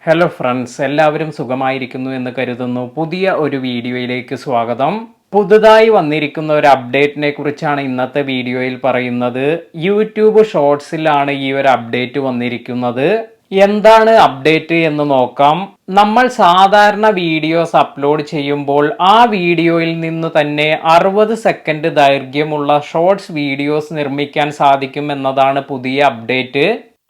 Hello friends, എല്ലാവരും സുഖമായിരിക്കുന്നു എന്ന് കരുതുന്നു. പുതിയ ഒരു വീഡിയോയിലേക്ക് സ്വാഗതം. പുതുതായി വന്നിരിക്കുന്ന ഒരു അപ്ഡേറ്റിനെ കുറിച്ചാണ് ഇന്നത്തെ വീഡിയോയിൽ പറയുന്നത്. യൂട്യൂബ് ഷോർട്സിലാണ് ഈ ഒരു അപ്ഡേറ്റ് വന്നിരിക്കുന്നത്. എന്താണ് അപ്ഡേറ്റ് എന്ന് നോക്കാം. നമ്മൾ സാധാരണ വീഡിയോസ് അപ്ലോഡ് ചെയ്യുമ്പോൾ ആ വീഡിയോയിൽ നിന്ന് തന്നെ 60 സെക്കൻഡ് ദൈർഘ്യമുള്ള ഷോർട്സ് വീഡിയോസ് നിർമ്മിക്കാൻ സാധിക്കും എന്നതാണ് പുതിയ അപ്ഡേറ്റ്.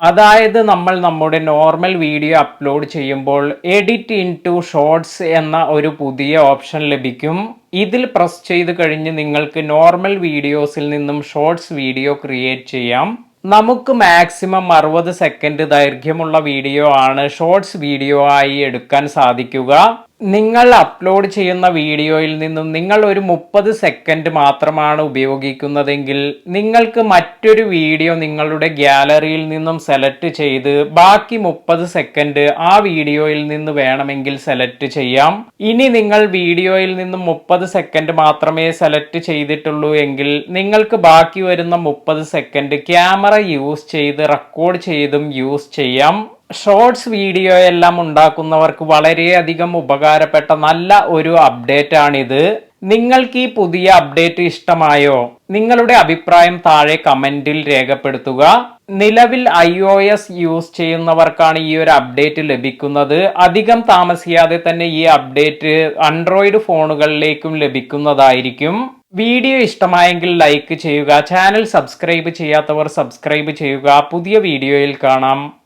അതായത് നമ്മൾ നമ്മുടെ നോർമൽ വീഡിയോ അപ്ലോഡ് ചെയ്യുമ്പോൾ എഡിറ്റ് ഇൻ ടു ഷോർട്സ് എന്ന ഒരു പുതിയ ഓപ്ഷൻ ലഭിക്കും. ഇതിൽ പ്രസ് ചെയ്ത് കഴിഞ്ഞ് നിങ്ങൾക്ക് നോർമൽ വീഡിയോസിൽ നിന്നും ഷോർട്സ് വീഡിയോ ക്രിയേറ്റ് ചെയ്യാം. നമുക്ക് മാക്സിമം 60 സെക്കൻഡ് ദൈർഘ്യമുള്ള വീഡിയോ ആണ് ഷോർട്സ് വീഡിയോ ആയി എടുക്കാൻ സാധിക്കുക. നിങ്ങൾ അപ്ലോഡ് ചെയ്യുന്ന വീഡിയോയിൽ നിന്നും നിങ്ങൾ ഒരു 30 സെക്കൻഡ് മാത്രമാണ് ഉപയോഗിക്കുന്നതെങ്കിൽ നിങ്ങൾക്ക് മറ്റൊരു വീഡിയോ നിങ്ങളുടെ ഗ്യാലറിയിൽ നിന്നും സെലക്ട് ചെയ്ത് ബാക്കി 30 സെക്കൻഡ് ആ വീഡിയോയിൽ നിന്ന് വേണമെങ്കിൽ സെലക്ട് ചെയ്യാം. ഇനി നിങ്ങൾ വീഡിയോയിൽ നിന്നും 30 സെക്കൻഡ് മാത്രമേ സെലക്ട് ചെയ്തിട്ടുള്ളൂ എങ്കിൽ നിങ്ങൾക്ക് ബാക്കി വരുന്ന 30 സെക്കൻഡ് ക്യാമറ യൂസ് ചെയ്ത് റെക്കോർഡ് ചെയ്തും യൂസ് ചെയ്യാം. ഷോർട്സ് വീഡിയോ എല്ലാം ഉണ്ടാക്കുന്നവർക്ക് വളരെയധികം ഉപകാരപ്പെട്ട നല്ല ഒരു അപ്ഡേറ്റ് ആണിത്. നിങ്ങൾക്ക് ഈ പുതിയ അപ്ഡേറ്റ് ഇഷ്ടമായോ? നിങ്ങളുടെ അഭിപ്രായം താഴെ കമന്റിൽ രേഖപ്പെടുത്തുക. നിലവിൽ iOS യൂസ് ചെയ്യുന്നവർക്കാണ് ഈ ഒരു അപ്ഡേറ്റ് ലഭിക്കുന്നത്. അധികം താമസിയാതെ തന്നെ ഈ അപ്ഡേറ്റ് ആൻഡ്രോയിഡ് ഫോണുകളിലേക്കും ലഭിക്കുന്നതായിരിക്കും. വീഡിയോ ഇഷ്ടമായെങ്കിൽ ലൈക്ക് ചെയ്യുക. ചാനൽ സബ്സ്ക്രൈബ് ചെയ്യാത്തവർ സബ്സ്ക്രൈബ് ചെയ്യുക. പുതിയ വീഡിയോയിൽ കാണാം.